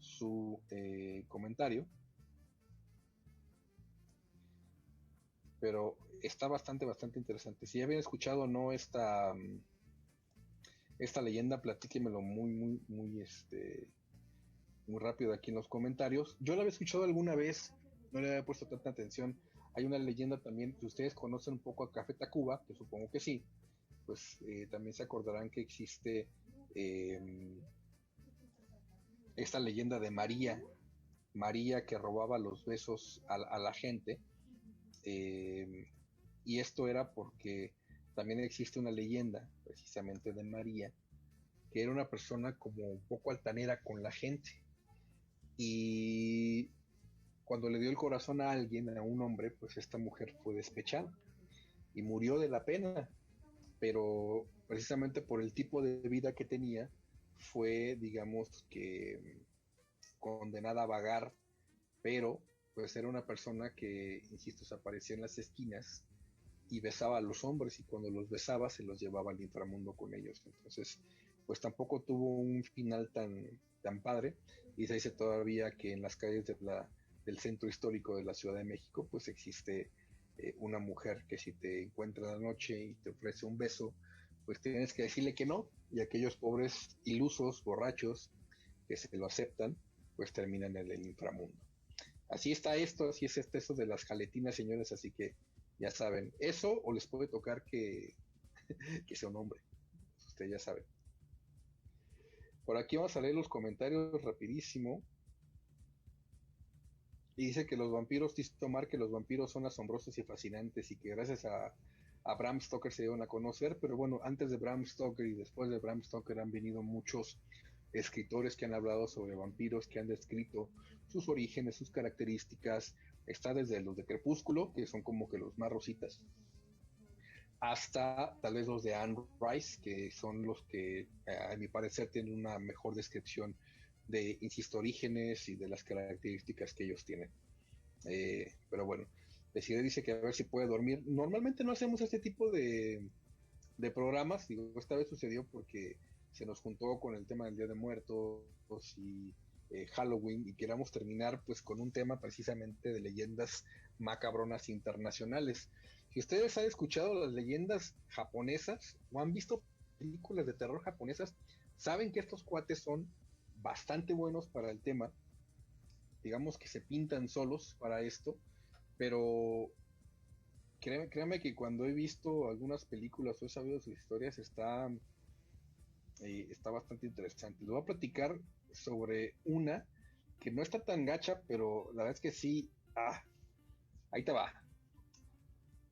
su comentario. pero está bastante interesante. Si ya habían escuchado o no esta leyenda, platíquemelo muy rápido aquí en los comentarios. Yo la había escuchado alguna vez, no le había puesto tanta atención. Hay una leyenda también, si ustedes conocen un poco a Café Tacuba, que supongo que sí, pues también se acordarán que existe esta leyenda de María que robaba los besos a la gente, y esto era porque también existe una leyenda precisamente de María, que era una persona como un poco altanera con la gente, y cuando le dio el corazón a alguien, a un hombre, pues esta mujer fue despechada y murió de la pena, pero precisamente por el tipo de vida que tenía, fue, digamos, que condenada a vagar, pero pues era una persona que, insisto, se aparecía en las esquinas y besaba a los hombres, y cuando los besaba se los llevaba al inframundo con ellos. Entonces, pues tampoco tuvo un final tan padre, y se dice todavía que en las calles del centro histórico de la Ciudad de México, pues existe una mujer que si te encuentra en la noche y te ofrece un beso, pues tienes que decirle que no, y aquellos pobres ilusos, borrachos, que se lo aceptan, pues terminan en el inframundo. Así está esto, así es eso de las jaletinas, señores, así que ya saben, eso o les puede tocar que, que sea un hombre, ustedes ya saben. Por aquí vamos a leer los comentarios rapidísimo. Y dice que los vampiros, dice Omar, que los vampiros son asombrosos y fascinantes, y que gracias a Bram Stoker se dieron a conocer, pero bueno, antes de Bram Stoker y después de Bram Stoker han venido muchos escritores que han hablado sobre vampiros, que han descrito sus orígenes, sus características. Está desde los de Crepúsculo, que son como que los más rositas, hasta tal vez los de Anne Rice, que son los que a mi parecer tienen una mejor descripción de, insisto, orígenes y de las características que ellos tienen. Pero bueno, Desiree dice que a ver si puede dormir. Normalmente no hacemos este tipo de programas, digo, esta vez sucedió porque se nos juntó con el tema del Día de Muertos y Halloween, y queramos terminar pues con un tema precisamente de leyendas macabronas internacionales. Si ustedes han escuchado las leyendas japonesas o han visto películas de terror japonesas, saben que estos cuates son bastante buenos para el tema, digamos que se pintan solos para esto, pero créanme que cuando he visto algunas películas o he sabido sus historias, está bastante interesante. Les voy a platicar sobre una que no está tan gacha, pero la verdad es que sí, ahí te va.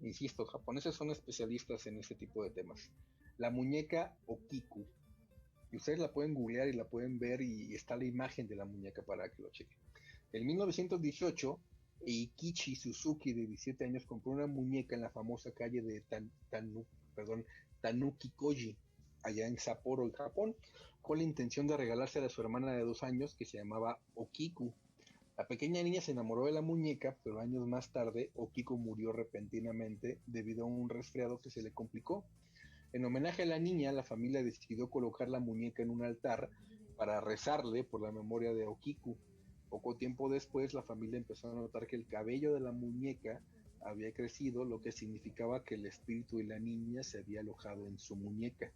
Insisto, los japoneses son especialistas en este tipo de temas. La muñeca Okiku. Y ustedes la pueden googlear y la pueden ver, y está la imagen de la muñeca para que lo chequen. En 1918, Eikichi Suzuki, de 17 años, compró una muñeca en la famosa calle de Tanuki-Koji, allá en Sapporo, en Japón, con la intención de regalársela a su hermana de 2 años, que se llamaba Okiku. La pequeña niña se enamoró de la muñeca, pero años más tarde, Okiku murió repentinamente debido a un resfriado que se le complicó. En homenaje a la niña, la familia decidió colocar la muñeca en un altar para rezarle por la memoria de Okiku. Poco tiempo después, la familia empezó a notar que el cabello de la muñeca había crecido, lo que significaba que el espíritu de la niña se había alojado en su muñeca.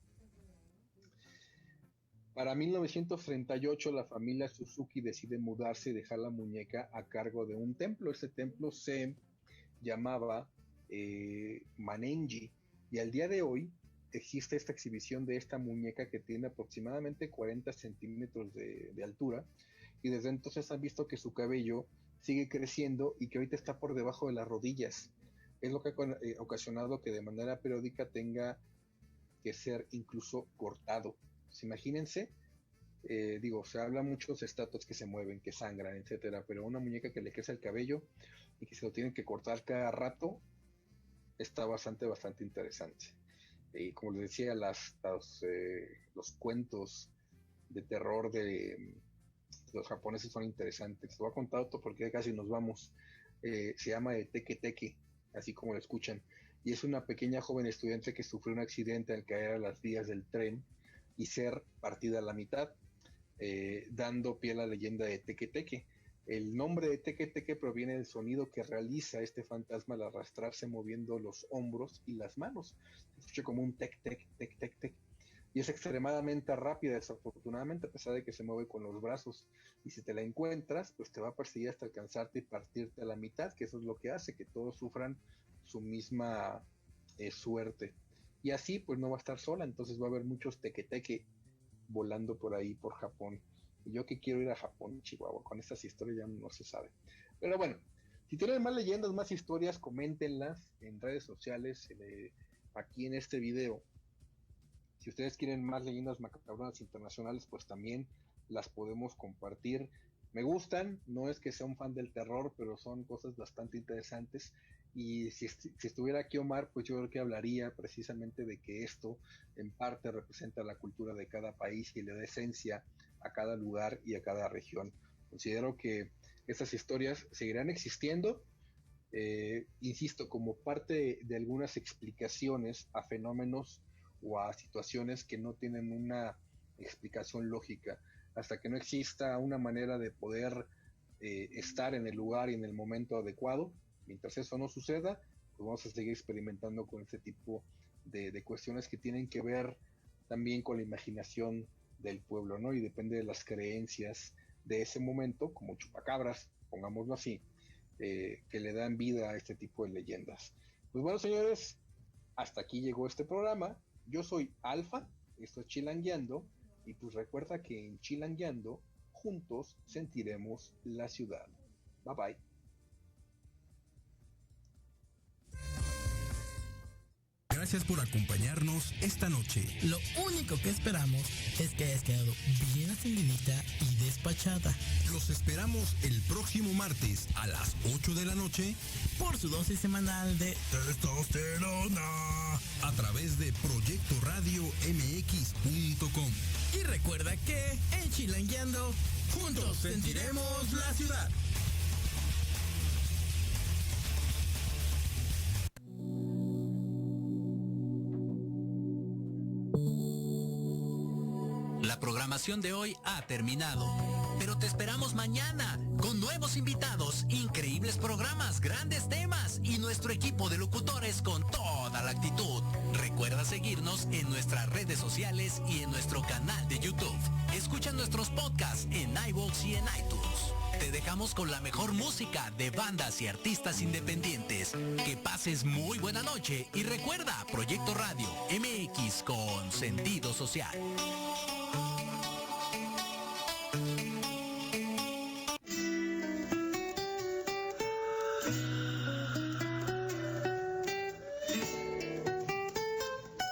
Para 1938, la familia Suzuki decide mudarse y dejar la muñeca a cargo de un templo. Este templo se llamaba Manenji, y al día de hoy existe esta exhibición de esta muñeca que tiene aproximadamente 40 centímetros de altura, y desde entonces han visto que su cabello sigue creciendo y que ahorita está por debajo de las rodillas. Es lo que ha ocasionado que de manera periódica tenga que ser incluso cortado. Pues imagínense, se habla muchos de estatuas que se mueven, que sangran, etcétera, pero una muñeca que le crece el cabello y que se lo tienen que cortar cada rato, está bastante interesante. Y como les decía, los cuentos de terror de los japoneses son interesantes. Les voy a contar otro porque casi nos vamos. Se llama Teke Teke, así como lo escuchan, y es una pequeña joven estudiante que sufrió un accidente al caer a las vías del tren y ser partida a la mitad, dando pie a la leyenda de Teke Teke. El nombre de teque teque proviene del sonido que realiza este fantasma al arrastrarse moviendo los hombros y las manos. Se escucha como un tec, tec, tec, tec, tec. Y es extremadamente rápida, desafortunadamente, a pesar de que se mueve con los brazos. Y si te la encuentras, pues te va a perseguir hasta alcanzarte y partirte a la mitad, que eso es lo que hace que todos sufran su misma suerte. Y así, pues no va a estar sola, entonces va a haber muchos teque-teque volando por ahí, por Japón. Y yo que quiero ir a Japón, Chihuahua, con estas historias ya no se sabe. Pero bueno, si tienen más leyendas, más historias, coméntenlas en redes sociales, aquí en este video. Si ustedes quieren más leyendas macabronas internacionales, pues también las podemos compartir. Me gustan, no es que sea un fan del terror, pero son cosas bastante interesantes. Y si estuviera aquí Omar, pues yo creo que hablaría precisamente de que esto en parte representa la cultura de cada país y le da esencia a cada lugar y a cada región. Considero que estas historias seguirán existiendo, insisto, como parte de algunas explicaciones a fenómenos o a situaciones que no tienen una explicación lógica. Hasta que no exista una manera de poder estar en el lugar y en el momento adecuado, mientras eso no suceda, pues vamos a seguir experimentando con este tipo de cuestiones que tienen que ver también con la imaginación del pueblo, ¿no? Y depende de las creencias de ese momento, como chupacabras, pongámoslo así, que le dan vida a este tipo de leyendas. Pues bueno, señores, hasta aquí llegó este programa. Yo soy Alfa, esto es Chilangueando, y pues recuerda que en Chilangueando juntos sentiremos la ciudad. Bye bye. Gracias por acompañarnos esta noche. Lo único que esperamos es que hayas quedado bien atendidita y despachada. Los esperamos el próximo martes a las 8 de la noche por su dosis semanal de testosterona a través de proyectoradiomx.com. Y recuerda que en Chilangueando juntos sentiremos la ciudad. La programación de hoy ha terminado, pero te esperamos mañana con nuevos invitados, increíbles programas, grandes temas y nuestro equipo de locutores con toda la actitud. Recuerda seguirnos en nuestras redes sociales y en nuestro canal de YouTube. Escucha nuestros podcasts en iVoox y en iTunes. Te dejamos con la mejor música de bandas y artistas independientes. Que pases muy buena noche y recuerda Proyecto Radio MX con sentido social.